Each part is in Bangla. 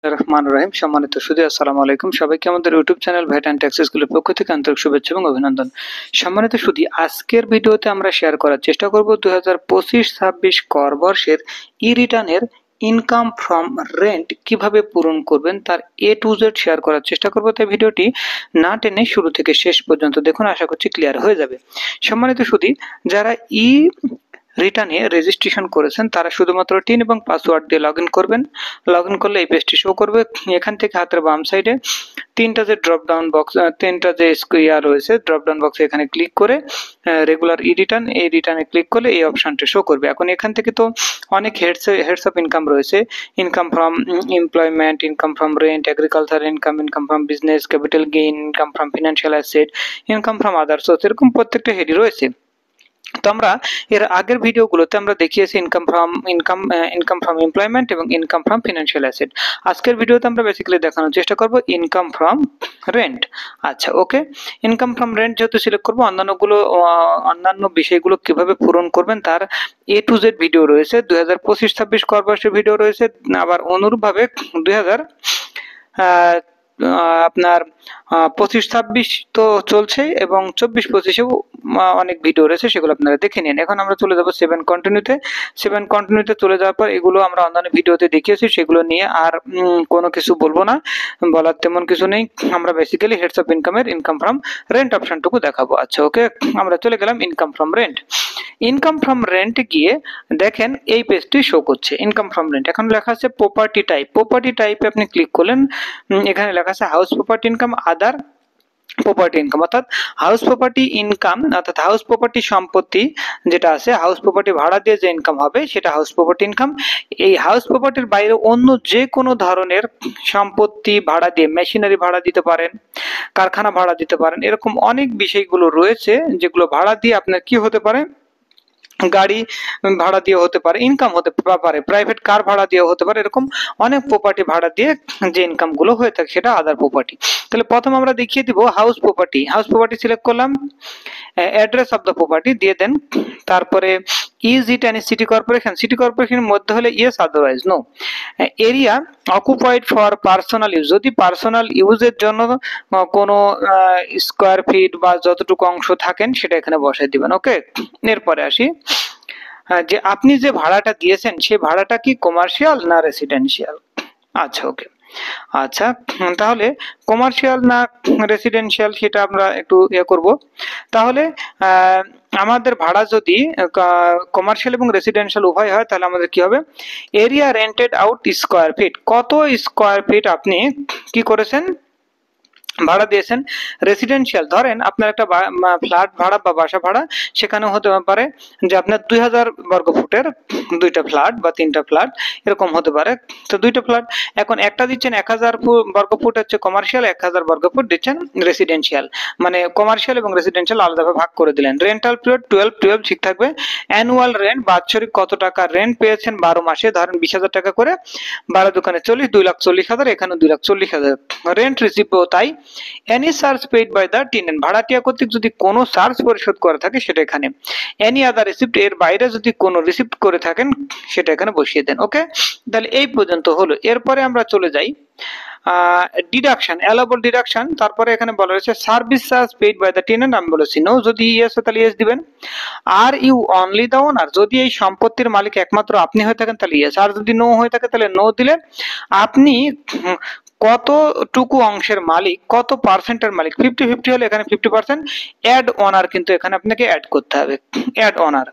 রহমান রহিম। সম্মানিত সুধী, আসসালামু আলাইকুম। সবাইকে আমাদের YouTube channel VAT and tax স্কুলের পক্ষ থেকে আন্তরিক শুভেচ্ছা এবং অভিনন্দন। সম্মানিত সুধী, আজকের ভিডিওতে আমরা শেয়ার করার চেষ্টা করব 2025-26 কর বর্ষের ই রিটার্নের ইনকাম ফ্রম রেন্ট কিভাবে পূরণ করবেন তার এ টু জেড শেয়ার করার চেষ্টা করব। তাই ভিডিওটি না টেনে শুরু থেকে শেষ পর্যন্ত দেখুন, আশা করছি ক্লিয়ার হয়ে যাবে। সম্মানিত সুধী, যারা রিটার্নে রেজিস্ট্রেশন করেছেন তারা শুধুমাত্র টিন এবং পাসওয়ার্ড দিয়ে লগ ইন করবেন। লগ ইন করলে এই পেজটি শো করবে। এখান থেকে হাতের বাম সাইডে তিনটা যে ড্রপ ডাউন বক্স, তিনটা যে স্কোয়ার রয়েছে ড্রপ ডাউন বক্সে এখানে ক্লিক করে রেগুলার ই রিটার্ন, এই রিটার্নে ক্লিক করলে এই অপশনটি শো করবে। এখন এখান থেকে তো অনেক হেডস অফ ইনকাম রয়েছে, income from employment, income from rent, agriculture income, income from business, capital gain, income from financial asset, income from other source, এরকম প্রত্যেকটা হেডই রয়েছে। তো আমরা এর আগের ভিডিওগুলোতে আমরা দেখিয়েছি ইনকাম ফ্রম এমপ্লয়মেন্ট এবং ইনকাম ফ্রম ফিনান্সিয়াল অ্যাসেট। আজকের ভিডিওতে আমরা বেসিক্যালি দেখানোর চেষ্টা করব ইনকাম ফ্রম রেন্ট। আচ্ছা, ওকে। ইনকাম ফ্রম রেন্ট যেহেতু সিলেক্ট করব, অন্যান্য বিষয়গুলো কিভাবে পূরণ করবেন তার এ টু জেড ভিডিও রয়েছে। 2025-26 কর বর্ষের ভিডিও রয়েছে, আবার অনুরূপভাবে 2000 আপনার 25-26 তো চলছে এবং 24-25-এও অনেক ভিডিও রয়েছে, সেগুলো আপনারা দেখে নিন। এখন আমরা চলে যাব 7 কন্টিনিউতে চলে যাওয়ার পর এগুলো আমরা অন্যান্য ভিডিওতে দেখিয়েছি, সেগুলো নিয়ে আর কোনো কিছু বলবো না, বলার তেমন কিছু নেই। আমরা বেসিক্যালি হেডস অফ ইনকামের ইনকাম ফ্রম রেন্ট অপশনটুকু দেখাবো। আচ্ছা, ওকে, আমরা চলে গেলাম income from rent. Income from rent গিয়ে দেখেন এই পেজটি শো করছে ইনকাম ফ্রম রেন্ট। এখন লেখা আছে প্রপার্টি টাইপে আপনি ক্লিক করলেন, এখানে লেখা আছে হাউস প্রপার্টি ইনকাম, আদার প্রপার্টি ইনকাম, অর্থাৎ হাউস প্রপার্টি ইনকাম, অর্থাৎ হাউস প্রপার্টি সম্পত্তি যেটা আছে, হাউস প্রপার্টি ভাড়া দিয়ে যে ইনকাম হবে সেটা হাউস প্রপার্টি ইনকাম। এই হাউস প্রপার্টির বাইরে অন্য যে কোনো ধরনের সম্পত্তি ভাড়া দিয়ে, মেশিনারি ভাড়া দিতে পারেন, কারখানা ভাড়া দিতে পারেন, এরকম অনেক বিষয়গুলো রয়েছে যেগুলো ভাড়া দিয়ে আপনার কি হতে পারে, গাড়ি ভাড়া দিয়ে হতে পারে, ইনকাম হতে পারে, প্রাইভেট কার ভাড়া দিয়ে হতে পারে, এরকম অনেক প্রপার্টি ভাড়া দিয়ে যে ইনকাম গুলো হয়ে থাকে সেটা আদার প্রপার্টি। তাহলে প্রথম আমরা দেখিয়ে দিব হাউস প্রপার্টি সিলেক্ট করলাম, অ্যাড্রেস অফ দ্য প্রপার্টি দিয়ে দেন, তারপরে ইজ ইট এনি সিটি কর্পোরেশনের মধ্যে হলে yes, otherwise no. Area occupied for personal use, যদি পার্সোনাল ইউজের জন্য কোনো স্কোয়ার ফিট বা যতটুকু অংশ থাকেন সেটা এখানে বসাই দিবেন। ওকে, এরপরে আসি যে আপনি যে ভাড়াটা দিয়েছেন সেই ভাড়াটা কি কমার্শিয়াল না রেসিডেন্সিয়াল। আচ্ছা, ওকে। আচ্ছা, তাহলে কমার্শিয়াল না রেসিডেন্সিয়াল সেটা আমরা একটু করব। তাহলে আমাদের ভাড়া যদি কমার্শিয়াল এবং রেসিডেন্সিয়াল উভয় হয় তাহলে আমাদের কি হবে, area rented out square feet, কত স্কোয়ার ফিট আপনি কি করেছেন, ভাড়া দিয়েছেন। রেসিডেন্সিয়াল ধরেন আপনার একটা ফ্ল্যাট ভাড়া বা বাসা ভাড়া, সেখানে হতে পারে যে আপনার 2000 বর্গফুটের দুইটা ফ্ল্যাট বা তিনটা ফ্ল্যাট এরকম হতে পারে। তো দুইটা ফ্ল্যাট, এখন একটা দিচ্ছেন 1000 বর্গফুট হচ্ছে কমার্শিয়াল, 1000 বর্গফুট দিচ্ছেন রেসিডেন্সিয়াল, মানে কমার্শিয়াল এবং রেসিডেন্সিয়াল আলাদাভাবে ভাগ করে দিলেন। রেন্টাল পিরিয়ড 12 ঠিক থাকবে। অ্যানুয়াল রেন্ট, বাৎসরিক কত টাকা রেন্ট পেয়েছেন 12 মাসে, ধরেন 20,000 টাকা করে, 12 দোকানে 40, 2,40,000, এখানে 2,40,000। রেন্ট রিসিভও তাই। Any charge paid by the tenant, ভাড়াটিয়া কর্তৃক যদি কোনো চার্জ পরিশোধ করা থাকে সেটা এখানে। এনি আদার রিসিপ্ট, এর বাইরে যদি কোনো রিসিপ্ট করে থাকেন সেটা এখানে বসিয়ে দেন। ওকে, তাহলে এই পর্যন্ত হলো। এরপরে আমরা চলে যাই ডিডাকশন, অ্যালাউবল ডিডাকশন। তারপরে এখানে বলা হয়েছে service charge paid by the tenant, আমি বলেছি নো, যদি ইয়েস হয় তাহলে ইয়েস দিবেন। Are you only the owner, যদি এই সম্পত্তির মালিক একমাত্র আপনি হয়ে থাকেন তাহলে ইয়েস, আর যদি নো হয়ে থাকে তাহলে নো দিলে আপনি কতটুকু অংশের মালিক, কত পার্সেন্টের মালিক, 50-50 হলে এখানে 50%, অ্যাড অনার কিন্তু এখানে আপনাকে অ্যাড করতে হবে, অ্যাড অনার,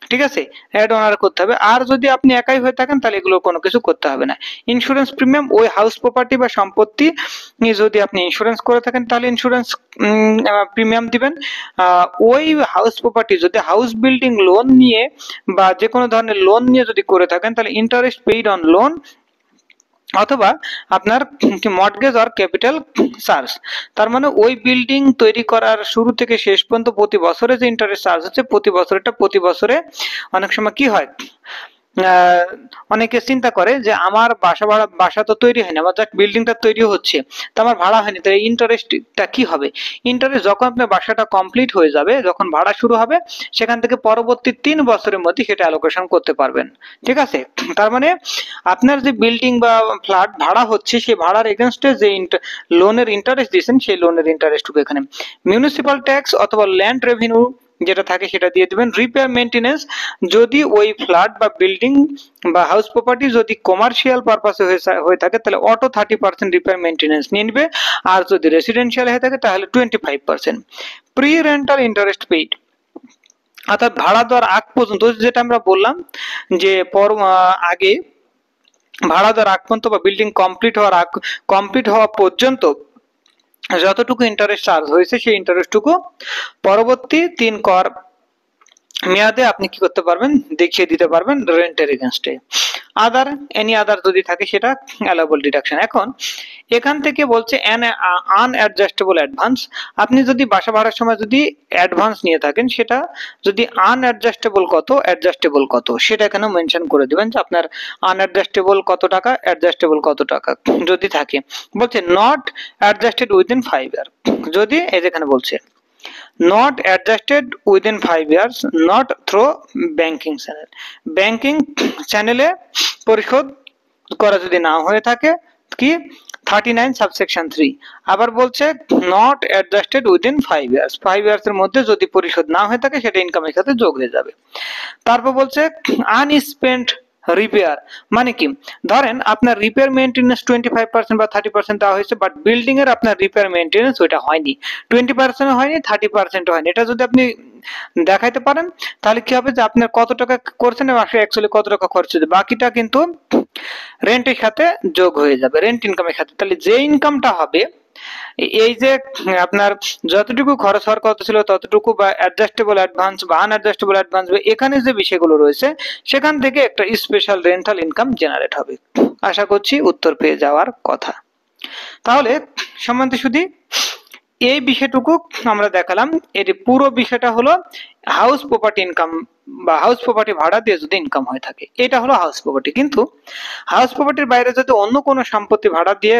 ঠিক আছে, অ্যাড অনার করতে হবে। আর যদি আপনি একাই হয়ে থাকেন তাহলে এগুলো কোনো কিছু করতে হবে না। ইন্স্যুরেন্স প্রিমিয়াম, ওই হাউস প্রপার্টি বা সম্পত্তি যদি আপনি ইন্স্যুরেন্স করে থাকেন তাহলে ইন্স্যুরেন্স প্রিমিয়াম দিবেন। ওই হাউস প্রপার্টি যদি হাউস বিল্ডিং লোন নিয়ে বা যে কোনো ধরনের লোন নিয়ে যদি করে থাকেন তাহলে ইন্টারেস্ট পেইড অন লোন, অথবা আপনার মর্টগেজ আর ক্যাপিটাল চার্জ। তার মানে ওই বিল্ডিং তৈরি করার শুরু থেকে শেষ পর্যন্ত প্রতি বছরে যে ইন্টারেস্ট চার্জ হচ্ছে, প্রতি বছরে অনেক সময় কি হয় অনেকে চিন্তা করে যে আমার বাসা তো তৈরি হয়নি, আমার জাস্ট বিল্ডিংটা তৈরি হচ্ছে, তো আমার ভাড়া হয়নি, তো ইন্টারেস্টটা কি হবে? ইন্টারেস্ট যখন আপনার বাসাটা কমপ্লিট হয়ে যাবে, যখন ভাড়া শুরু হবে, সেখান থেকে পরবর্তী 3 বছরের মধ্যে সেটা অ্যালোকেশন করতে পারবেন। ঠিক আছে? তার মানে আপনার যে বিল্ডিং বা ফ্ল্যাট ভাড়া হচ্ছে, সেই ভাড়ার এগেনস্টে যে লোনের ইন্টারেস্ট দিয়েছেন, সেই লোনের ইন্টারেস্টটুকু এখানে মিউনিসিপাল ট্যাক্স অথবা ল্যান্ড রেভিনিউ যেটা থাকে সেটা দিয়ে দিবেন। রিপেয়ার মেইনটেনেন্স, যদি ওই ফ্ল্যাট বা বিল্ডিং বা হাউস প্রপার্টি যদি কমার্শিয়াল পারপাসে হয়ে থাকে তাহলে অটো 30% রিপেয়ার মেইনটেনেন্স নিয়ে নিবে, আর যদি রেসিডেন্সিয়াল হয়ে থাকে তাহলে 25%। প্রি রেন্টাল ইন্টারেস্ট পেইড, অর্থাৎ ভাড়া দেওয়ার আগ পর্যন্ত, যেটা আমরা বললাম যে আগে ভাড়া দেওয়ার আগ পর্যন্ত বা বিল্ডিং কমপ্লিট হওয়া পর্যন্ত যতটুকু ইন্টারেস্ট চার্জ হয়েছে, সেই ইন্টারেস্টটুকু পরবর্তী 3 কর মেয়াদে আপনি কি করতে পারবেন, দেখিয়ে দিতে পারবেন রেন্টের এগেনস্টে। এনি আদার যদি থাকে সেটা অ্যালাউবল ডিডাকশন। এখন এখান থেকে বলছে আনঅ্যাডজাস্টেবল অ্যাডভান্স, আপনি যদি বাসা ভাড়ার সময় যদি অ্যাডভান্স নিয়ে থাকেন, সেটা যদি আনঅ্যাডজাস্টেবল কত, অ্যাডজাস্টেবল কত, সেটা এখানে মেনশন করে দিবেন যে আপনার আনঅ্যাডজাস্টেবল কত টাকা, অ্যাডজাস্টেবল কত টাকা যদি থাকে। বলছে নট অ্যাডজাস্টেড উইদিন 5 ইয়ার, যদি এই যেখানে বলছে not adjusted within 5 years, not through banking channel, banking চ্যানেলে পরিশোধ করা যদি না হয়ে থাকে, কি 39 সাবসেকশন 3। আবার বলছে not adjusted within 5 years, 5 years এর মধ্যে যদি পরিশোধ না হয়ে থাকে সেটা ইনকামের সাথে যোগ হয়ে যাবে। তারপর বলছে আনস্পেন্ট রিপেয়ার, মানে কি, ধরেন আপনার রিপেয়ার মেইনটেনেন্স 25% বা 30% দেওয়া হয়েছে, বাট বিল্ডিং এর আপনার রিপেয়ার মেইনটেনেন্স ওইটা হয়নি, 20% হয়নি, 30% হয়নি। এটা যদি আপনি দেখাইতে পারেন তাহলে কি হবে যে আপনার কত টাকা করছেন এবং অ্যাকচুয়ালি কত টাকা খরচ হয়েছে, বাকিটা কিন্তু রেন্টের সাথে যোগ হয়ে যাবে, রেন্ট ইনকামের সাথে। তাহলে যে ইনকামটা হবে, এই যে আপনার যতটুকু খরচ হওয়ার কথা ছিল ততটুকু, বা অ্যাডজাস্টেবল অ্যাডভান্স বা আনঅ্যাডজাস্টেবল অ্যাডভান্স, এখানে যে বিষয়গুলো রয়েছে সেখান থেকে একটা স্পেশাল রেন্টাল ইনকাম জেনারেট হবে। আশা করছি উত্তর পেয়ে যাওয়ার কথা। তাহলে সম্মানিত সুধী, এই বিষয়টুকু আমরা দেখালাম। এর পুরো বিষয়টা হলো হাউস প্রপার্টি ইনকাম বা হাউস প্রপার্টি ভাড়া দিয়ে যদি ইনকাম হয়ে থাকে, এটা হলো হাউস প্রপার্টি। কিন্তু হাউস প্রপার্টির বাইরে যদি অন্য কোনো সম্পত্তি ভাড়া দিয়ে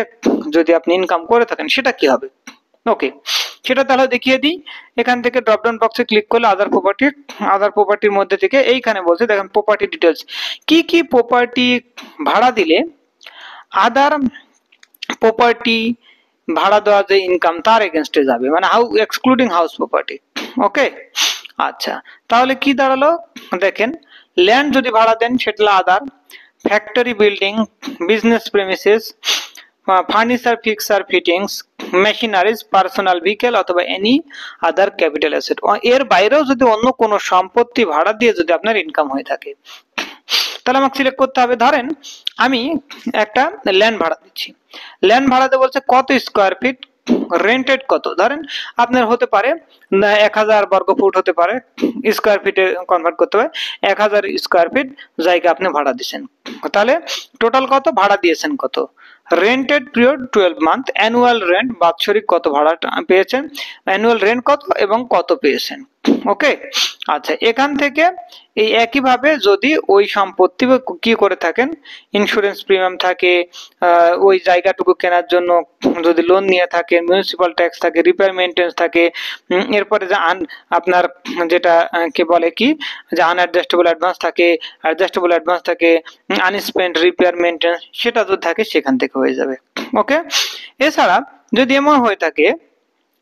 যদি আপনি ইনকাম করে থাকেন, সেটা কি হবে? ওকে, সেটা তাহলে দেখিয়ে দিই। এখান থেকে ড্রপ ডাউন বক্সে ক্লিক করলে আদার প্রপার্টির মধ্যে থেকে এইখানে বলছে দেখেন প্রপার্টি ডিটেলস, কি কি প্রপার্টি ভাড়া দিলে আদার প্রপার্টি ভাড়া দেওয়া যে ইনকাম তার এগেনস্টে যাবে, মানে এক্সক্লুডিং হাউস প্রপার্টি। ওকে, আচ্ছা, তাহলে কি দাঁড়ালো দেখেন, ল্যান্ড যদি ভাড়া দেন সেটা other, factory building, business premises, furniture, fixture, fittings, machineries, personal vehicle অথবা এনি আদার ক্যাপিটাল অ্যাসেট, এর বাইরেও যদি অন্য কোনো সম্পত্তি ভাড়া দিয়ে যদি আপনার ইনকাম হয়ে থাকে, তাহলে আমাকে সিলেক্ট করতে হবে। ধরেন আমি একটা ল্যান্ড ভাড়া দিচ্ছি, ল্যান্ড ভাড়াতে বলছে কত স্কোয়ার ফিট, রেন্টেড কত, ধরেন আপনার হতে পারে 1000 বর্গ ফুট হতে পারে, স্কোয়ার ফিটে কনভার্ট করতে হবে, 1000 স্কোয়ার ফিট জায়গা আপনি ভাড়া দিচ্ছেন, তাহলে টোটাল কত ভাড়া দিয়েছেন, কত rented period 12 month, annual rent বাৎসরিক কত ভাড়া পেয়েছেন, অ্যানুয়াল রেন্ট কত এবং কত পেয়েছেন। ওকে, আচ্ছা, এখান থেকে এই একইভাবে যদি ওই সম্পত্তি কি করে থাকেন, ইন্স্যুরেন্স প্রিমিয়াম থাকে, ওই জায়গাটুকু কেনার জন্য যদি লোন নিয়ে থাকে, মিউনিসিপাল ট্যাক্স থাকে, রিপেয়ার মেইনটেন্স থাকে, এরপরে যে আপনার যেটা কি বলে কি যে আনঅ্যাডজাস্টেবল অ্যাডভান্স থাকে, অ্যাডজাস্টেবল অ্যাডভান্স থাকে, আনস্পেন্ট রিপেয়ার মেইনটেন্স, সেটা যদি থাকে সেখান থেকে হয়ে যাবে। ওকে, এছাড়া যদি এমন হয়ে থাকে,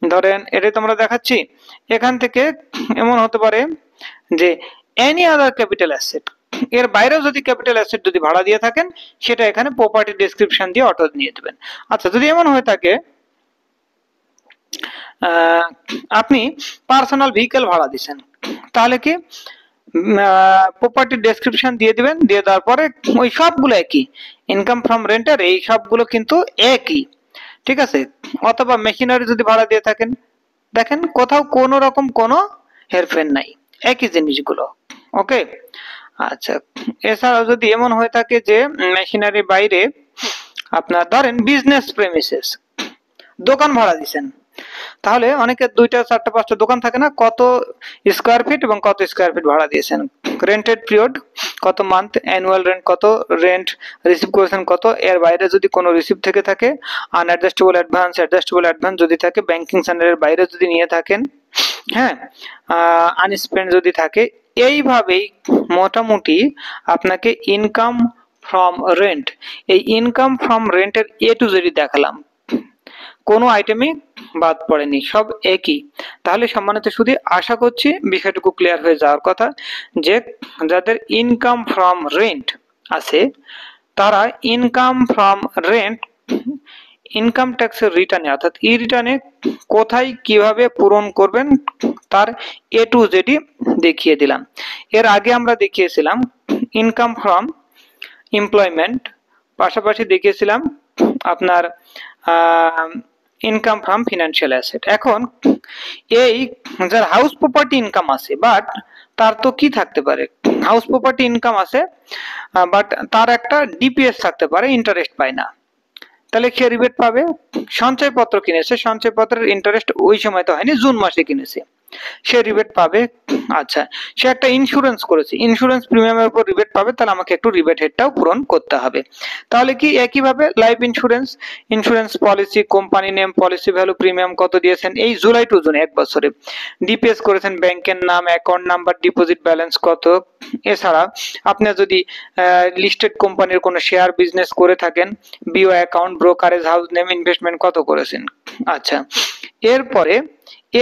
ধরেন এটাই তোমরা দেখাচ্ছি, এখান থেকে এমন হতে পারে যে এনি আদার ক্যাপিটাল অ্যাসেট, এর বাইরেও যদি ক্যাপিটাল অ্যাসেট যদি ভাড়া দিয়ে থাকেন, সেটা এখানে প্রপার্টি ডেসক্রিপশন দিয়ে অটো নিয়ে দেবেন। আচ্ছা, যদি এমন হয়ে থাকে আপনি পার্সোনাল ভেহিকেল ভাড়া দিচ্ছেন, তাহলে কি প্রপার্টি ডেসক্রিপশন দিয়ে দিবেন, দিয়ে দেওয়ার পরে ওই সবগুলো একই, ইনকাম ফ্রম রেন্টার এই সবগুলো কিন্তু একই, ঠিক আছে। অথবা মেশিনারি যদি ভাড়া দিয়ে থাকেন, দেখেন কোথাও কোনো রকম কোনো হেরফের নাই, একই জিনিসগুলো। ওকে, আচ্ছা, এছাড়াও যদি এমন হয়ে থাকে যে মেশিনারি বাইরে আপনার ধরেন বিজনেস প্রেমিসেস, দোকান ভাড়া দিচ্ছেন, তাহলে অনেকের 2টা 4টা 5টা দোকান থাকে না, কত স্কয়ার ফিট এবং কত স্কয়ার ফিট ভাড়া দিয়েছেন, রেন্টেড পিরিয়ড কত মান্থ, অ্যানুয়াল রেন্ট কত, রেন্ট রিসিভ করেছেন কত, এর বাইরে যদি কোনো রিসিভ থেকে থাকে, আনঅ্যাডজাস্টেবল অ্যাডভান্স, অ্যাডজাস্টেবল অ্যাডভান্স যদি থাকে, ব্যাংকিং চ্যানেলের বাইরে যদি নিয়ে থাকেন, হ্যাঁ, আনস্পেন্ড যদি থাকে, এইভাবেই মোটামুটি আপনাকে ইনকাম ফ্রম রেন্ট, এই ইনকাম ফ্রম রেন্টের এ টু জেড দেখালাম, কোনো আইটেমই বাদ পড়েনি, সব একই। তাহলে সম্মানিত সুধী, আশা করছি বিষয়টুকু ক্লিয়ার হয়ে যাওয়ার কথা যে যাদের ইনকাম ফ্রম রেন্ট আছে তারা ইনকাম ফ্রম রেন্ট ইনকাম ট্যাক্সের রিটার্নে অর্থাৎ ই রিটার্নে কোথায় কিভাবে পূরণ করবেন তার এ টু জেডই দেখিয়ে দিলাম। এর আগে আমরা দেখিয়েছিলাম ইনকাম ফ্রম এমপ্লয়মেন্ট, পাশাপাশি দেখিয়েছিলাম আপনার ইনকাম ফ্রম ফিনান্সিয়াল অ্যাসেট। এখন এই যার হাউস প্রপার্টি ইনকাম আছে, বাট তার তো কি থাকতে পারে, হাউস প্রপার্টি ইনকাম আছে বাট তার একটা ডিপিএস থাকতে পারে, ইন্টারেস্ট পায় না, তাহলে সে রিবেট পাবে। সঞ্চয়পত্র কিনেছে, সঞ্চয়পত্রের ইন্টারেস্ট ওই সময় তো হয়নি, জুন মাসে কিনেছে, সে রিবেট পাবে। আচ্ছা, সে একটা ইন্স্যুরেন্স করেছে, ইন্স্যুরেন্স প্রিমিয়ামের উপর রিবেট পাবে, তাহলে আমাকে একটু রিবেট হেডটাও পূরণ করতে হবে। তাহলে কি একইভাবে life insurance, insurance policy, company name, policy value, premium কত দিয়েছেন এই জুলাই টু জুন 1 বছরে, ডিপিএস করেছেন, ব্যাংকের নাম, অ্যাকাউন্ট নাম্বার, ডিপোজিট ব্যালেন্স কত। এছাড়া আপনি যদি লিস্টেড কোম্পানির কোনো শেয়ার বিজনেস করে থাকেন, BO account, brokerage house name, investment কত করেছেন। আচ্ছা, এরপরে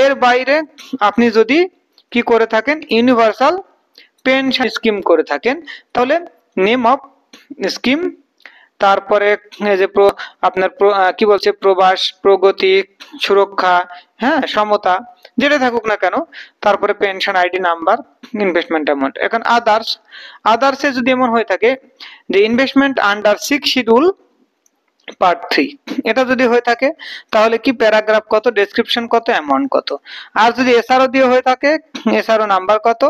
এর বাইরে আপনি যদি কি করে থাকেন, ইউনিভার্সাল পেনশন স্কিম করে থাকেন, তাহলে নেম অফ স্কিম, তারপরে যে আপনার কি বলছে প্রবাস, প্রগতি, সুরক্ষা, হ্যাঁ, সমতা, যেটা থাকুক না কেন, তারপরে pension ID number, investment amount. এখন আদার্সে যদি এমন হয়ে থাকে যে ইনভেস্টমেন্ট আন্ডার 6 শিডিউল পার্ট 3, এটা যদি হয়ে থাকে তাহলে কি প্যারাগ্রাফ কত, ডেসক্রিপশন কত, অ্যামাউন্ট কত। আর যদি এসআরও দিয়ে হয়ে থাকে, এসআরও নাম্বার কত,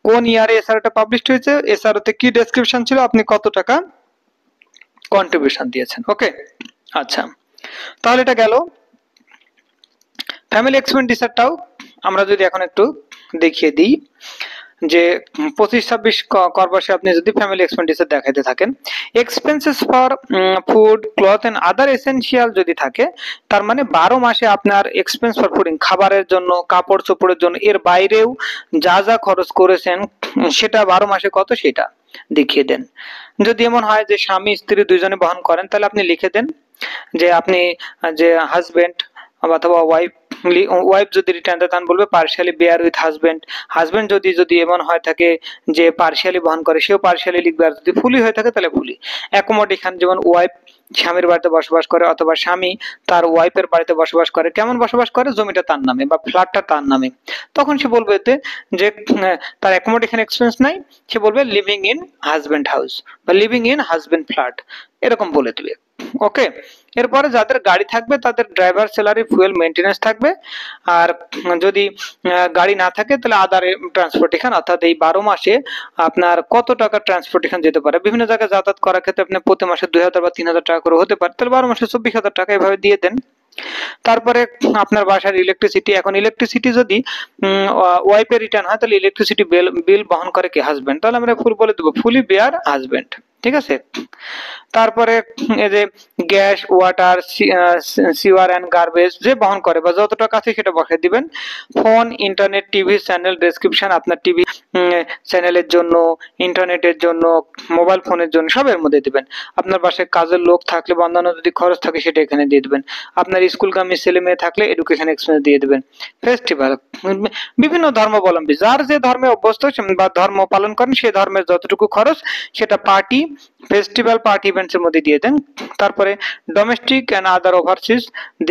কোন ইয়ারে এসআরওটা পাবলিশ হয়েছে, এসআরওতে কি ডেসক্রিপশন ছিল, আপনি কত টাকা কন্ট্রিবিউশন দিয়েছেন। ওকে, আচ্ছা, তাহলে এটা গেল। ফ্যামিলি এক্সপেন্ডিচারটাও আমরা যদি এখন একটু দেখিয়ে দিই যে 25-26 করবর্ষে আপনি যদি ফ্যামিলি এক্সপেন্ডিচার দেখাতে থাকেন, expenses for food, cloth and other essential যদি থাকে, তার মানে 12 মাসে আপনার এক্সপেন্স ফর ফুডিং, খাবারের জন্য, কাপড় চোপড়ের জন্য, এর বাইরেও যা যা খরচ করেছেন সেটা 12 মাসে কত সেটা দেখিয়ে দেন। যদি এমন হয় যে স্বামী স্ত্রী দুইজনে বহন করেন, তাহলে আপনি লিখে দেন যে আপনি যে হাজবেন্ড অথবা ওয়াইফ যদি রিটার্ন দেয় তখন বলবে partially bear with husband, husband যদি এমন হয় থাকে যে পার্শিয়ালি বহন করে সেও পার্শিয়ালি লিখবে, আর যদি ফুলি হয়ে থাকে তাহলে ফুলি। অ্যাকোমোডেশন, যেমন ওয়াইফ স্বামীর বাড়িতে বসবাস করে অথবা স্বামী তার ওয়াইফের বাড়িতে বসবাস করে, কেমন বসবাস করে, জমিটা তার নামে বা ফ্ল্যাটটা তার নামে, তখন সে বলবে যে তার অ্যাকোমোডেশন এক্সপেন্স নাই, সে বলবে লিভিং ইন হাজবেন্ড হাউস বা লিভিং ইন হাজবেন্ড ফ্ল্যাট, এরকম বলে দিবে। ওকে, এরপরে যাদের গাড়ি থাকবে তাদের ড্রাইভার স্যালারি, ফুয়েল মেইনটেনেন্স থাকবে, আর যদি গাড়ি না থাকে তাহলে আদার ট্রান্সপোর্টেশন, অর্থাৎ এই 12 মাসে আপনার কত টাকা ট্রান্সপোর্টেশন যেতে পারে, বিভিন্ন জায়গায় যাতায়াত করার ক্ষেত্রে আপনি প্রতি মাসে 2000 বা 3000 টাকা করে হতে পারে, তাহলে 12 মাসে 24,000 টাকা এভাবে দিয়ে দেন। তারপরে আপনার বাসার ইলেকট্রিসিটি, এখন ইলেকট্রিসিটি যদি ওয়াইফের রিটার্ন হয় তাহলে ইলেকট্রিসিটি বিল বহন করে কি হাজবেন্ড, তাহলে আমরা ফুল বলে দেবো ফুলি বেয়ার হাজবেন্ড, ঠিক আছে। তারপরে এই যে গ্যাস, ওয়াটার, সিওয়ার অ্যান্ড গার্বেজ যে বহন করে বা যত টাকা আছে সেটা বসে দিবেন। Phone, internet, TV channel, description আপনার টিভি চ্যানেলের জন্য, ইন্টারনেটের জন্য, মোবাইল ফোনের জন্য, সবের মধ্যে দিবেন। আপনার বাসায় কাজের লোক থাকলে বা অন্যান্য যদি খরচ থাকে সেটা এখানে দিয়ে দিবেন। আপনার স্কুলগামী ছেলে মেয়ে থাকলে এডুকেশন এক্সপেন্স দিয়ে দিবেন। ফেস্টিভ্যাল, বিভিন্ন ধর্মাবলম্বী যার যে ধর্মে অভ্যস্ত বা ধর্ম পালন করেন সেই ধর্মের যতটুকু খরচ সেটা পার্টি, ফেস্টিভ্যাল, পার্টি ইভেন্টস এর মধ্যে দিয়ে দেন। তারপরে ডোমেস্টিক এন্ড আদার ওভারসিজ,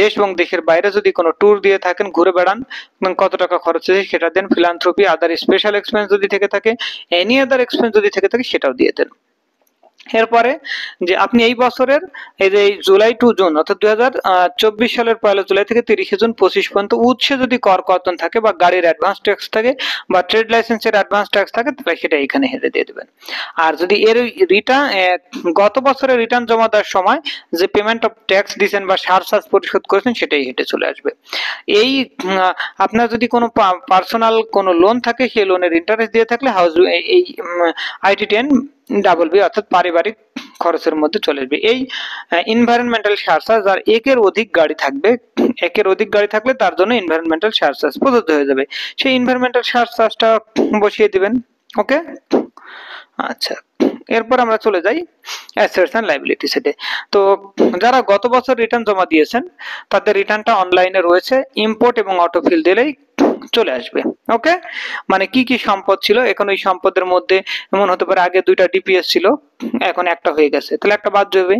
দেশ এবং দেশের বাইরে যদি কোনো ট্যুর দিয়ে থাকেন, ঘুরে বেড়ান, কত টাকা খরচ হয়েছে সেটা দেন। ফিলান্থ্রপি, আদার স্পেশাল এক্সপেন্স যদি থেকে থাকে, এনি আদার এক্সপেন্স যদি থেকে থাকে সেটাও দিয়ে দেন। এরপরে যে আপনি এই বছরের এই যে জুলাই টু জুন অর্থাৎ 2024 সালের 1 জুলাই থেকে 30 জুন 25 পর্যন্ত উৎসে যদি কর কর্তন থাকে বা গাড়ির অ্যাডভান্স ট্যাক্স থাকে বা ট্রেড লাইসেন্সের অ্যাডভান্স ট্যাক্স থাকে তাহলে সেটা এখানে হেঁটে দিয়ে দেবেন। আর যদি এর রিটার্ন গত বছরের রিটার্ন জমা দেওয়ার সময় যে পেমেন্ট অফ ট্যাক্স দিয়েছেন বা সারচার্জ পরিশোধ করেছেন সেটাই হেঁটে চলে আসবে। এই আপনার যদি কোনো পার্সোনাল কোনো লোন থাকে সেই লোনের ইন্টারেস্ট দিয়ে থাকলে হাউস এই IT10 ডাবল বি অর্থাৎ পারিবারিক খরচের মধ্যে চলে আসবে। এই এনভায়রনমেন্টাল সারচার্জ আর একের অধিক গাড়ি থাকবে, একের অধিক গাড়ি থাকলে তার জন্য এনভায়রনমেন্টাল সারচার্জ প্রযোজ্য হয়ে যাবে। সেই এনভায়রনমেন্টাল সারচার্জটা বসিয়ে দিবেন। ওকে, আচ্ছা, এরপর আমরা চলে যাই অ্যাসেটস এন্ড লায়াবিলিটি সেটে। তো যারা গত বছর রিটার্ন জমা দিয়েছেন তাদের রিটার্নটা অনলাইনে রয়েছে, ইম্পোর্ট এবং অটোফিল দিলেই চলে আসবে। ওকে, মানে কি কি সম্পদ ছিল, এখন ওই সম্পদের মধ্যে এমন হতে পারে আগে 2টা ডিপিএস ছিল এখন একটা হয়ে গেছে, তাহলে একটা বাদ যাবে।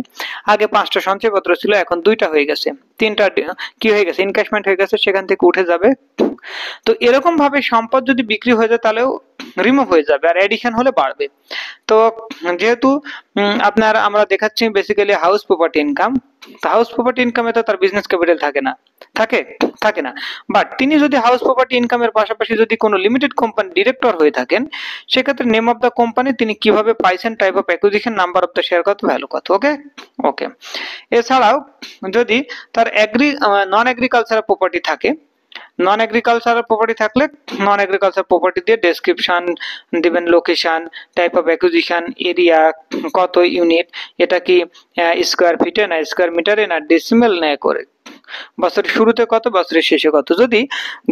আগে 5টা সঞ্চয়পত্র ছিল এখন 2টা হয়ে গেছে, 3টা কি হয়ে গেছে ইনক্যাশমেন্ট হয়ে গেছে, সেখান থেকে উঠে যাবে। তো এরকম ভাবে সম্পদ যদি বিক্রি হয়ে যায় তাহলেও রিমুভ হয়ে যাবে আর এডিশন হলে বাড়বে। তো যেহেতু আপনার আমরা দেখাচ্ছি basically house property income, house property ইনকামে তো তার বিজনেস ক্যাপিটাল থাকে না, থাকে না। বাট তিনি যদি হাউস প্রপার্টি ইনকামের পাশাপাশি যদি কোনো লিমিটেড কোম্পানি ডিরেক্টর হয়ে থাকেন সেক্ষেত্রে নেম অফ দ্য কোম্পানি, তিনি কিভাবে পাইছেন, type of acquisition, number of the share কত, ভ্যালু কত। ওকে ওকে, এছাড়াও যদি তার নন এগ্রিকালচারাল প্রপার্টি থাকে, নন এগ্রিকালচারাল প্রপার্টি থাকলে নন এগ্রিকালচার প্রপার্টি দিয়ে ডেসক্রিপশন দিবেন, location, type of acquisition, area কত ইউনিট, এটা কি স্কোয়ার ফিটে না স্কোয়ার মিটারে না ডেসিমেল না করে, বছরের শুরুতে কত বছরের শেষে কত। যদি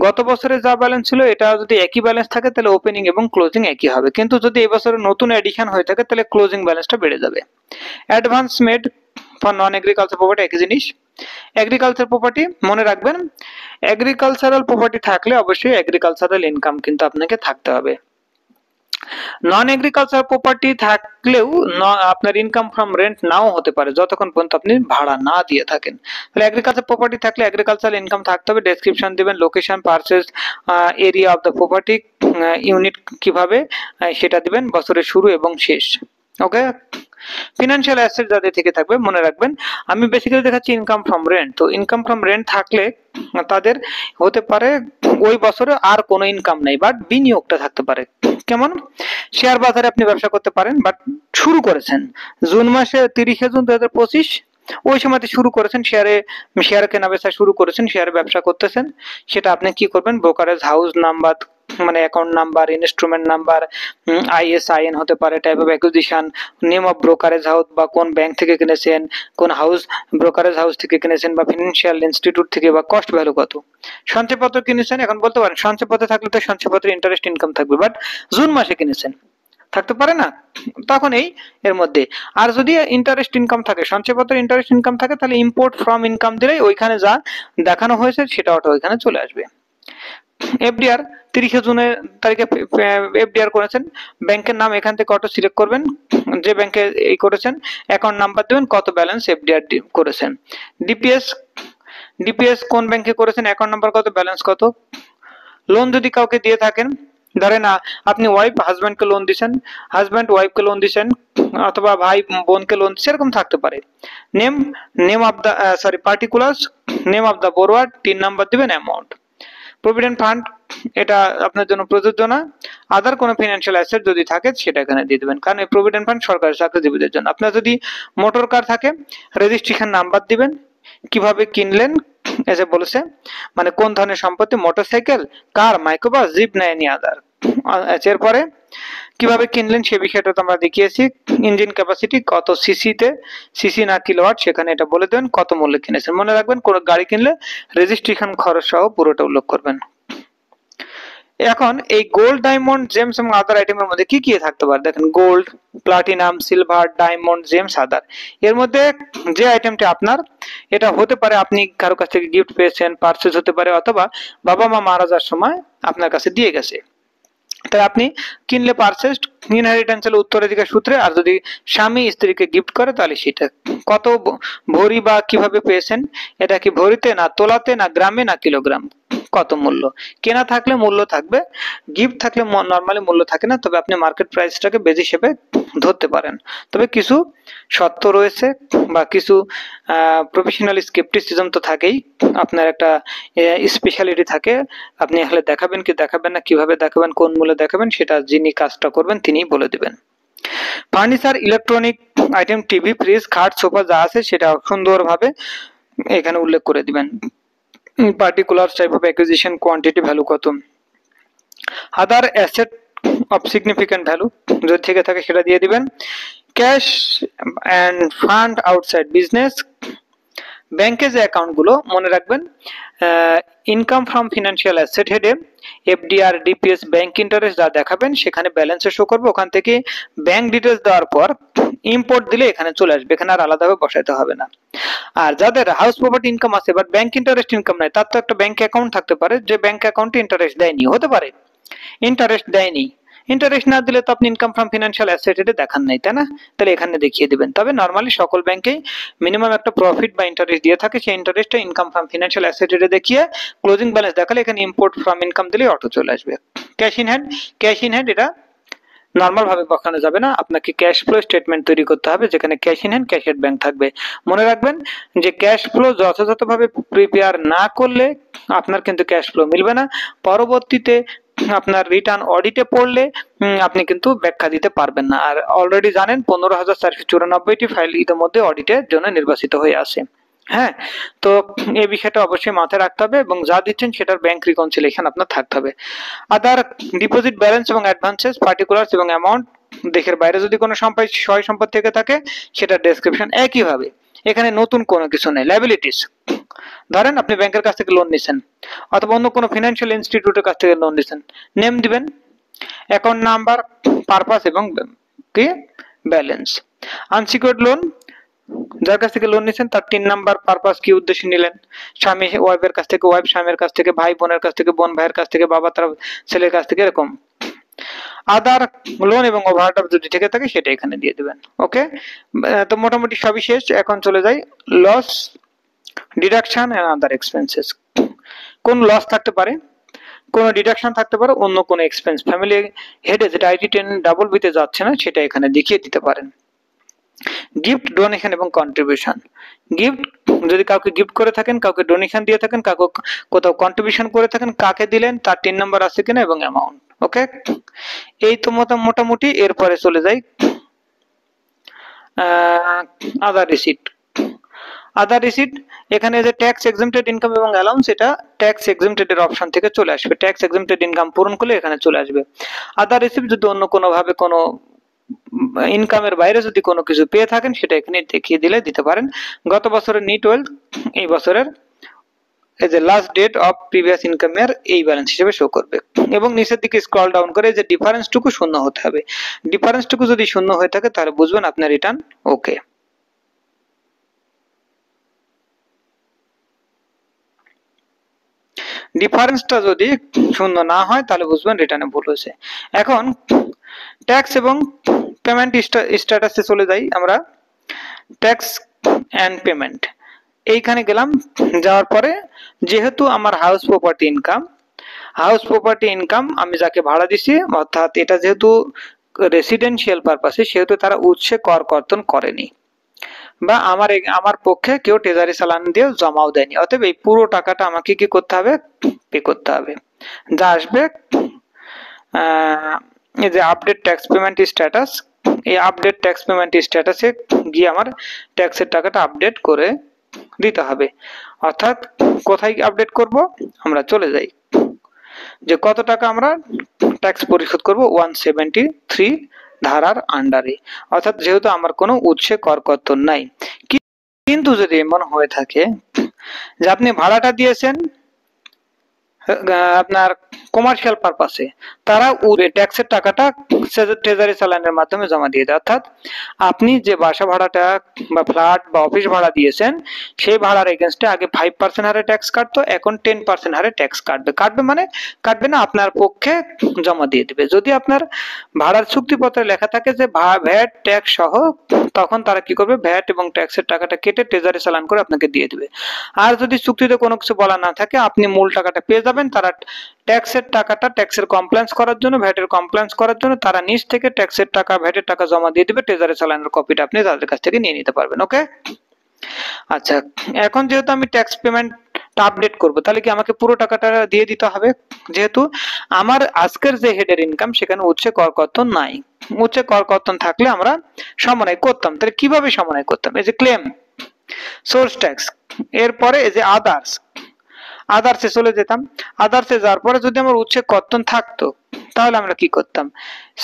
গত বছরে যা ব্যালেন্স ছিল এটা যদি একই ব্যালেন্স থাকে তাহলে ওপেনিং এবং ক্লোজিং একই হবে, কিন্তু যদি এই বছরে নতুন এডিশন হয়ে থাকে তাহলে ক্লোজিং ব্যালেন্সটা বেড়ে যাবে। Advance made for non agriculture property একই জিনিস। এগ্রিকালচার প্রপার্টি মনে রাখবেন, এগ্রিকালচারাল প্রপার্টি থাকলে অবশ্যই এগ্রিকালচারাল ইনকাম কিন্তু আপনাকে থাকতে হবে। নন এগ্রিকালচার প্রপার্টি থাকলেও আপনার ইনকাম ফ্রম রেন্ট নাও হতে পারে যতক্ষণ পর্যন্ত আপনি ভাড়া না দিয়ে থাকেন। তাহলে এগ্রিকালচার প্রপার্টি থাকলে এগ্রিকালচারাল ইনকাম থাকতে হবে, ডেসক্রিপশন দিবেন, location, purchase, area of the property, unit কিভাবে সেটা দিবেন, বছরের শুরু এবং শেষ। ওকে, ফিনান্সিয়াল অ্যাসেট যাদের থেকে থাকবে মনে রাখবেন, আমি বেসিক্যালি দেখাচ্ছি ইনকাম ফ্রম রেন্ট। তো ইনকাম ফ্রম রেন্ট থাকলে তাদের হতে পারে ওই বছরে আর কোনো ইনকাম নেই বাট বিনিয়োগটা থাকতে পারে। কেমন, শেয়ার বাজারে আপনি ব্যবসা করতে পারেন বাট শুরু করেছেন জুন মাসে 30 জুন 2025, ওই সময়তে শুরু করেছেন, শেয়ার কেনা বেচা শুরু করেছেন, শেয়ারে ব্যবসা করতেছেন, সেটা আপনি কি করবেন, ব্রোকারেজ হাউস নাম্বার মানে account number, instrument number, ISIN হতে পারে, type of acquisition, name of brokerage house বা কোন ব্যাংক থেকে কিনেছেন, কোন হাউস ব্রোকারেজ হাউস থেকে কিনেছেন বা ফিনান্সিয়াল ইনস্টিটিউট থেকে, বা কস্ট ভ্যালু কত। সঞ্চয়পত্র কিনেছেন, এখন বলতে পারেন সঞ্চয়পত্র থাকলে তো সঞ্চয়পত্রের ইন্টারেস্ট ইনকাম থাকবে, বাট জুন মাসে কিনেছেন থাকতে পারে না, তখন এর মধ্যে। আর যদি ইন্টারেস্ট ইনকাম থাকে, সঞ্চয়পত্রের ইন্টারেস্ট ইনকাম থাকে, তাহলে ইম্পোর্ট ফ্রম ইনকাম দিলেই ওইখানে যা দেখানো হয়েছে সেটা ওইখানে চলে আসবে। এফডিআর 30 জুনের তারিখে এফডিআর করেছেন, ব্যাংকের নাম এখান থেকে অটো সিলেক্ট করবেন, যে ব্যাংকে এই করেছেন অ্যাকাউন্ট নাম্বার দেবেন, কত ব্যালেন্স এফডিআর করেছেন। ডিপিএস কোন ব্যাংকে করেছেন, অ্যাকাউন্ট নাম্বার কত, ব্যালেন্স কত। লোন যদি কাউকে দিয়ে থাকেন, ধরেন আপনি ওয়াইফ হাজব্যান্ডকে লোন দিচ্ছেন, হাজব্যান্ড ওয়াইফকে লোন দিচ্ছেন, অথবা ভাই বোনকে লোন দিচ্ছে, এরকম থাকতে পারে। Name of the particulars, name of the borrower, 3 number দিবেন, অ্যামাউন্ট। প্রভিডেন্ট ফান্ড এটা আপনার জন্য প্রযোজ্য না, আদার কোনো ফিনান্সিয়াল অ্যাসেট যদি থাকে সেটা এখানে দিয়ে দেবেন, কারণ এই প্রভিডেন্ট ফান্ড সরকারি চাকরিজীবীদের জন্য। আপনার যদি মোটর কার থাকে রেজিস্ট্রেশন নাম্বার দিবেন, কিভাবে কিনলেন এসে বলেছে, মানে কোন ধরনের সম্পত্তি, মোটরসাইকেল, কার, মাইক্রোবাস, জিপ না এনি আদার। এরপরে কিভাবে কিনলেন সে বিষয়টা তো আমরা দেখিয়েছি। ইঞ্জিন ক্যাপাসিটি কত সিসিতে, সিসি না কিলোওয়াট, সেখানে এটা বলে দেবেন, কত মূল্যে কিনেছেন। মনে রাখবেন কোনো গাড়ি কিনলে রেজিস্ট্রেশন খরচ সহ পুরোটা উল্লেখ করবেন। এখন এই গোল্ড, ডায়মন্ড, জেমস এবং আদার আইটেমের মধ্যে কি কি থাকতে পারে দেখেন, gold, platinum, silver, diamond, gems, other. এর মধ্যে যে আইটেমটি আপনার, এটা হতে পারে আপনি কারো কাছ থেকে গিফট পেয়েছেন, পারচেজ হতে পারে, অথবা বাবা মা মারা যাওয়ার সময় আপনার কাছে দিয়ে গেছে, তাই আপনি কিনলে পারচেজড, ইনহেরিটেন্সিয়াল উত্তরাধিকার সূত্রে, আর যদি স্বামী স্ত্রীকে গিফট করে তাহলে সেটা কত ভরি বা কিভাবে পেয়েছেন, এটা কি ভরিতে না তোলাতে না গ্রামে না কিলোগ্রাম, কত মূল্য। কেনা থাকলে মূল্য থাকবে, গিফট থাকলে নর্মালি মূল্য থাকে না, তবে আপনি মার্কেট প্রাইসটাকে বেজ হিসেবে ধরতে পারেন। তবে কিছু শর্ত রয়েছে বা কিছু প্রফেশনাল স্কেপটিসিজম তো থাকেই, আপনার একটা স্পেশালিটি থাকে, আপনি হলে দেখাবেন কি দেখাবেন না, কিভাবে দেখাবেন, কোন মূল্যে দেখাবেন, সেটা যিনি কাজটা করবেন তিনিই বলে দিবেন। Furniture, electronic item, TV, fridge, খাট, সোফা যা আছে সেটা সুন্দরভাবে এখানে উল্লেখ করে দিবেন। Particular type of acquisition, quantity, value কত। আদার অ্যাসেট অফ সিগনিফিক্যান্ট ভ্যালু যদি থেকে থাকে সেটা দিয়ে দিবেন। Cash and fund outside business, ব্যাংকে যে অ্যাকাউন্টগুলো মনে রাখবেন, ইনকাম ফ্রম ফিনান্সিয়াল অ্যাসেট হেডে এফডিআর, ডিপিএস, ব্যাংক ইন্টারেস্ট যা দেখাবেন সেখানে ব্যালেন্সে শো করবে, ওখান থেকে ব্যাংক ডিটেলস দেওয়ার পর ইম্পোর্ট দিলে এখানে চলে আসবে, এখানে আর আলাদাভাবে বসাইতে হবে না। আর যাদের হাউস প্রপার্টি ইনকাম আছে বাট ব্যাংক ইন্টারেস্ট ইনকাম নাই, তার তো একটা ব্যাংক অ্যাকাউন্ট থাকতে পারে যে ব্যাংক অ্যাকাউন্টে ইন্টারেস্ট দেয়নি, হতে পারে ইন্টারেস্ট দেয়নি, ইন্টারেস্ট না দিলে তো আপনি ইনকাম ফ্রম ফিনান্সিয়াল অ্যাসেট এটা দেখান নাই, তাই না? তাহলে এখানে দেখিয়ে দিবেন। তবে নর্মালি সকল ব্যাংকেই মিনিমাম একটা প্রফিট বা ইন্টারেস্ট দিয়ে থাকে, সেই ইন্টারেস্টটা ইনকাম ফ্রম ফিনান্সিয়াল অ্যাসেট এটা দেখিয়ে ক্লোজিং ব্যালেন্স দেখালে এখানে ইম্পোর্ট ফ্রম ইনকাম দিলে অটো চলে আসবে। Cash in hand, cash in hand এটা নর্মাল ভাবে বসানো যাবে না, আপনাকে ক্যাশ ফ্লো স্টেটমেন্ট তৈরি করতে হবে যেখানে cash in hand, cash at bank থাকবে। মনে রাখবেন যে ক্যাশ ফ্লো যথাযথভাবে প্রিপেয়ার না করলে আপনার কিন্তু ক্যাশ ফ্লো মিলবে না, পরবর্তীতে আপনার রিটার্ন অডিটে পড়লে আপনি কিন্তু ব্যাখ্যা দিতে পারবেন না। আর অলরেডি জানেন 15,494টি ফাইল ইতিমধ্যে অডিটের জন্য নির্বাচিত হয়ে আছে। হ্যাঁ, তো এই বিষয়টা অবশ্যই মাথায় রাখতে হবে এবং যা দিচ্ছেন সেটার ব্যাংক রিকনসিলিয়েশন আপনার থাকতে হবে। আদার ডিপোজিট ব্যালেন্স এবং অ্যাডভান্সেস, পার্টিকুলার্স এবং অ্যামাউন্ট, দেশের বাইরে যদি কোনো সয় সম্পদ থেকে থাকে সেটার ডেসক্রিপশন একইভাবে। এখানে নতুন কোনো কিছু নেই। লায়াবিলিটিস, ধরেন আপনি ব্যাংকের কাছ থেকে লোন নিছেন অথবা অন্য কোনো ফিনান্সিয়াল ইনস্টিটিউটের কাছ থেকে লোন নিছেন, নেম দিবেন, অ্যাকাউন্ট নাম্বার, পারপাস এবং কি ব্যালেন্স। আনসিকিউরড লোন, যার কাছ থেকে লোন নিছেন তার 3 নাম্বার, পারপাস কি উদ্দেশ্যে নিলেন, স্বামী ওয়াইফের কাছ থেকে, ওয়াইফ স্বামীর কাছ থেকে, ভাই বোনের কাছ থেকে, বোন ভাইয়ের কাছ থেকে, বাবা তার ছেলের কাছ থেকে, এরকম। আদার লোন এবং ওভারড্রাফট যদি থেকে থাকে সেটা এখানে দিয়ে দিবেন। ওকে, তো মোটামুটি সবই শেষ। এখন চলে যাই loss, deduction and other expenses. কোন লস থাকতে পারে, কোন ডিডাকশন থাকতে পারে, অন্য কোন এক্সপেন্স ফ্যামিলি হেডে যেটা আইটি 10 ডাবল বিতে যাচ্ছে না সেটা এখানে দেখিয়ে দিতে পারেন। গিফট, ডোনেশন এবং কন্ট্রিবিউশন। গিফট যদি কাউকে গিফট করে থাকেন, কাউকে ডোনেশন দিয়ে থাকেন, কাউকে কোথাও কন্ট্রিবিউশন করে থাকেন, কাকে দিলেন তার 3 নাম্বার আছে কিনা এবং অ্যামাউন্ট। ওকে, এই তো মোটামুটি। এরপরে চলে যাই আদার রিসিট। আদার রিসিট, এখানে যে ট্যাক্স এক্সেম্পটেড ইনকাম এবং অ্যালাউন্স, এটা ট্যাক্স এক্সেম্পটেড এর অপশন থেকে চলে আসবে, ট্যাক্স এক্সেম্পটেড ইনকাম পূরণ করলে এখানে চলে আসবে। আদার রিসিট যদি অন্য কোনো ভাবে কোনো ইনকামের বাইরে যদি কোনো কিছু পেয়ে থাকেন সেটা এখানে দেখিয়ে দিলে দিতে পারেন। গত বছরের নিট ওয়েলথ, এই বছরের এই যে লাস্ট ডেট অফ প্রিভিয়াস ইনকামের এই ব্যালেন্স হিসেবে শো করবে এবং নিচের দিকে স্ক্রল ডাউন করে যে ডিফারেন্সটুকু শূন্য হতে হবে, ডিফারেন্সটুকু যদি শূন্য হয়ে থাকে তাহলে বুঝবেন আপনার রিটার্ন ওকে। ডিফারেন্সটা যদি শূন্য না হয় তাহলে বুঝবেন রিটার্নে ভুল হয়েছে। এখন ট্যাক্স এবং পেমেন্ট স্ট্যাটাসে চলে যাই আমরা। ট্যাক্স এন্ড পেমেন্ট, এইখানে গেলাম, যাওয়ার পরে যেহেতু আমার হাউস প্রপার্টি ইনকাম আমি যাকে ভাড়া দিছি, অর্থাৎ এটা যেহেতু রেসিডেন্সিয়াল পারপাসে, সেহেতু তারা উৎসে কর কর্তন করেনি বা আমার পক্ষে কেউ ট্রেজারি চালান দিয়ে জমাও দেয়নি, অতএব এই পুরো টাকাটা আমাকে কি করতে হবে, পে করতে হবে। যা আসবে এই যে আপডেট ট্যাক্স পেমেন্ট স্ট্যাটাস, এই আপডেট ট্যাক্স পেমেন্ট স্ট্যাটাসে গিয়ে আমার ট্যাক্সের টাকাটা আপডেট করে দিতে হবে। অর্থাৎ কোথায় আপডেট করব, আমরা চলে যাই যে কত টাকা আমরা ট্যাক্স পরিশোধ করব 173 ধারার আন্ডারে, অর্থাৎ যেহেতু আমার কোনো উৎসে কর কর্তন নাই। কিন্তু যদি এমন হয়ে থাকে যে আপনি ভাড়াটা দিয়েছেন, আপনার কমার্শিয়াল পারপাসে তারা ট্যাক্সের টাকাটা ট্রেজারি চালানের মাধ্যমে জমা দিয়ে দেয়। অর্থাৎ আপনি যে বাসা ভাড়াটা বা ফ্ল্যাট বা অফিস ভাড়া দিয়েছেন সেই ভাড়ার এগেনস্টে আগে 5% হারে ট্যাক্স কাটতো, এখন 10% হারে ট্যাক্স কাটবে মানে কাটবে না, আপনার পক্ষে জমা দিয়ে দিবে। যদি আপনার ভাড়ার চুক্তিপত্রে লেখা থাকে যে ভ্যাট ট্যাক্স সহ, তখন তারা কি করবে, ভ্যাট এবং ট্যাক্সের টাকাটা কেটে ট্রেজারি চালান করে আপনাকে দিয়ে দিবে। আর যদি চুক্তিতে কোনো কিছু বলা না থাকে, আপনি মূল টাকাটা পেয়ে যাবেন। তারা ট্যাক্সের টাকাটা ট্যাক্সের কমপ্লেন্স করার জন্য, ভ্যাটের কমপ্লেন্স করার জন্য তারা নিজ থেকে ট্যাক্সের টাকা ভ্যাটের টাকা জমা দিয়ে দিবে, ট্রেজারি চালানের কপিটা আপনি তাদের কাছ থেকে নিয়ে নিতে পারবেন। ওকে, আচ্ছা, এখন যেহেতু আমি ট্যাক্স পেমেন্ট আপডেট করব, তাহলে কি আমাকে পুরো টাকাটা দিয়ে দিতে হবে? যেহেতু আমার আজকের যে হেডের ইনকাম সেখানে উচ্চে কর কর্তন নাই, উচ্চে কর কর্তন থাকলে আমরা সমন্বয় করতাম। তাহলে কিভাবে সমন্বয় করতাম? এই যে ক্লেম, সোর্স ট্যাক্স, এরপরে এই যে আদার্সে চলে যেতাম। আদার্সে যাওয়ার পরে যদি আমার উচ্চে কর্তন থাকতো তাহলে আমরা কি করতাম,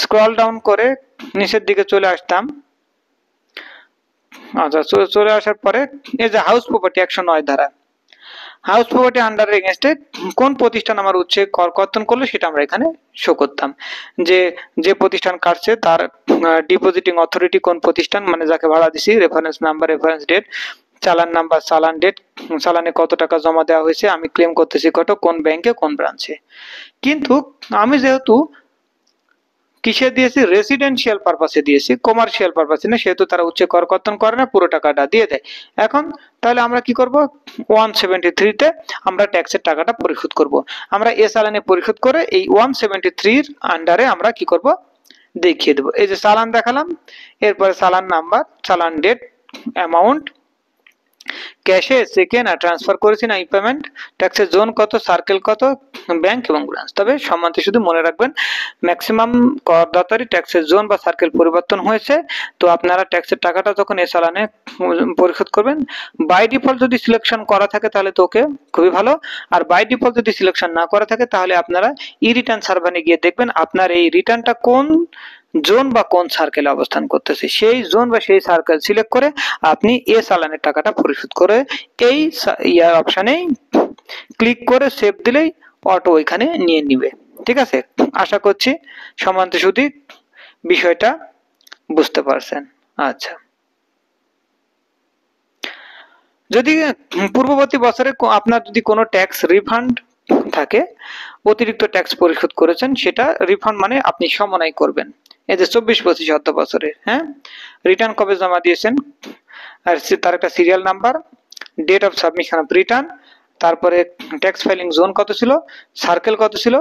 স্ক্রল ডাউন করে নিচের দিকে চলে আসতাম। আচ্ছা, চলে আসার পরে এই যে হাউস প্রপার্টি 109 ধারা, হাউস প্রপার্টি আন্ডার এগেনস্টে কোন প্রতিষ্ঠান আমার উচ্চে কর কর্তন করলো সেটা আমরা এখানে শো করতাম। যে প্রতিষ্ঠান কাটছে তার ডিপোজিটিং অথরিটি কোন প্রতিষ্ঠান, মানে যাকে ভাড়া দিছি, রেফারেন্স নাম্বার, রেফারেন্স ডেট, চালান নাম্বার, চালান ডেট, চালানে কত টাকা জমা দেওয়া হয়েছে, আমি ক্লেম করতেছি কত, কোন ব্যাংকে, কোন ব্রাঞ্চে। কিন্তু আমি যেহেতু কিসে দিয়েছি, রেসিডেন্সিয়াল পারপাসে দিয়েছি, কমার্শিয়াল পারপাসে না, সেহেতু তারা উচ্চে কর কর্তন করে না, পুরো টাকাটা দিয়ে দেয়। এখন তাহলে আমরা কি করব, 173 তে আমরা ট্যাক্সের টাকাটা পরিশোধ করব। আমরা এ চালানে পরিশোধ করে এই 173 এর আন্ডারে আমরা কি করব, দেখিয়ে দেব। এই যে চালান দেখালাম, এরপরে চালান নাম্বার, চালান ডেট, অ্যামাউন্ট, ক্যাশে, চেকে না ট্রান্সফার করেছি না পেমেন্ট, ট্যাক্সের জোন কত, সার্কেল কত, ব্যাংক এবং ব্রাঞ্চ। তবে সম্মানিত শুধু মনে রাখবেন, ম্যাক্সিমাম করদাতারই ট্যাক্সের জোন বা সার্কেল পরিবর্তন হয়েছে। তো আপনারা ট্যাক্সের টাকাটা যখন এ চালানে পরিশোধ করবেন, বাই ডিফল্ট যদি সিলেকশন করা থাকে তাহলে তো ওকে, খুবই ভালো। আর বাই ডিফল্ট যদি সিলেকশন না করা থাকে তাহলে আপনারা ই রিটার্ন সার্ভারে গিয়ে দেখবেন আপনার এই রিটার্নটা কোন জোন বা কোন সার্কেলে অবস্থান করতেছে, সেই জোন বা সেই সার্কেল সিলেক্ট করে আপনি এ চালানের টাকাটা পরিশোধ করে এই অপশনে ক্লিক করে সেভ দিলেই অটো ওইখানে নিয়ে নিবে। ঠিক আছে, আশা করছি সম্মানিত সুধী বিষয়টা বুঝতে পারছেন। আচ্ছা, যদি পূর্ববর্তী বছরে আপনার যদি কোনো ট্যাক্স রিফান্ড থাকে, অতিরিক্ত ট্যাক্স পরিশোধ করেছেন, সেটা রিফান্ড মানে আপনি সমন্বয় করবেন। এই যে 24-25 অর্থ বছরে, হ্যাঁ, রিটার্ন কবে জমা দিয়েছেন, আর তার একটা serial number, date of submission of return, তারপরে ট্যাক্স ফাইলিং জোন কত ছিল, সার্কেল কত ছিল,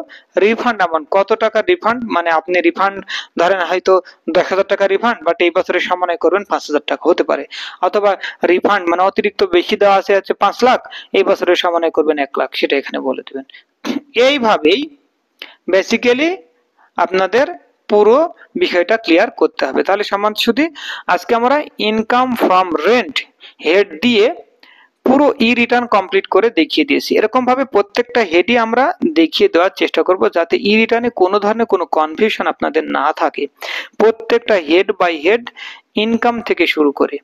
রিফান্ড অ্যামাউন্ট কত টাকা রিফান্ড, মানে আপনি রিফান্ড ধরেন হয়তো 10,000 টাকা রিফান্ড, বাট এই বছরে সমন্বয় করবেন 5,000 টাকা হতে পারে, অথবা রিফান্ড মানে অতিরিক্ত বেশি দেওয়া আছে হচ্ছে 5 লাখ, এই বছরে সমন্বয় করবেন 1 লাখ, সেটা এখানে বলে দিবেন। এইভাবেই বেসিক্যালি আপনাদের পুরো বিষয়টা ক্লিয়ার করতে হবে। তাহলে সম্মানিত সুধী, আজকে আমরা ইনকাম ফ্রম রেন্ট হেড দিয়ে পুরো ই রিটার্ন কমপ্লিট করে দেখিয়ে দিয়েছি। এরকম ভাবে প্রত্যেকটা হেডই আমরা দেখিয়ে দেওয়ার চেষ্টা করব, যাতে ই রিটার্নে কোনো ধরনের কোনো কনফিউশন আপনাদের না থাকে। প্রত্যেকটা হেড বাই হেড, ইনকাম থেকে শুরু করে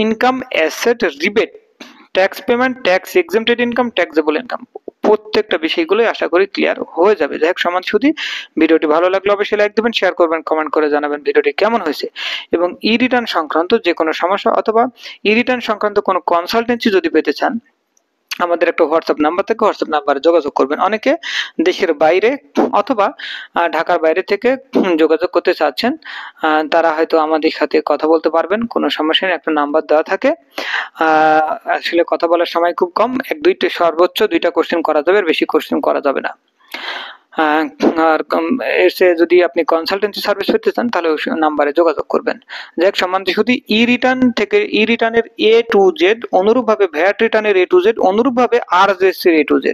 income, asset, rebate, tax payment, tax exempted income, taxable income, প্রত্যেকটা বিষয়গুলোই আশা করি ক্লিয়ার হয়ে যাবে। যাই হোক সম্মানিত সুধী, ভিডিওটি ভালো লাগলে অবশ্যই লাইক দেবেন, শেয়ার করবেন, কমেন্ট করে জানাবেন ভিডিওটি কেমন হয়েছে, এবং ই রিটার্ন সংক্রান্ত যে কোনো সমস্যা অথবা ই রিটার্ন সংক্রান্ত কোনো কনসালটেন্সি যদি পেতে চান, আমাদের একটা হোয়াটসঅ্যাপ নাম্বার থেকে হোয়াটসঅ্যাপ নাম্বারে যোগাযোগ করবেন। অনেকে দেশের বাইরে অথবা ঢাকার বাইরে থেকে যোগাযোগ করতে চাচ্ছেন, তারা হয়তো আমাদের সাথে কথা বলতে পারবেন, কোনো সমস্যা নেই, একটা নাম্বার দেওয়া থাকে। আসলে কথা বলার সময় খুব কম, সর্বোচ্চ 2টা কোশ্চেন করা যাবে, বেশি কোশ্চেন করা যাবে না। আর এসে যদি আপনি কনসালটেন্সি সার্ভিস পেতে চান তাহলে ওই নাম্বারে যোগাযোগ করবেন। যাই হোক সম্মানিত শুধু ই রিটার্ন থেকে ই রিটার্নের A to Z, অনুরূপভাবে ভ্যাট রিটার্নের A to Z, অনুরূপভাবে RJC এর A to Z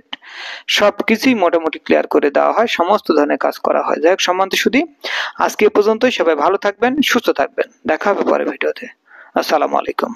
সবকিছুই মোটামুটি ক্লিয়ার করে দেওয়া হয়, সমস্ত ধরনের কাজ করা হয়। যাই হোক সম্মানিত শুধু আজকে এ পর্যন্তই, সবাই ভালো থাকবেন, সুস্থ থাকবেন, দেখা হবে পরের ভিডিওতে। আসসালামু আলাইকুম।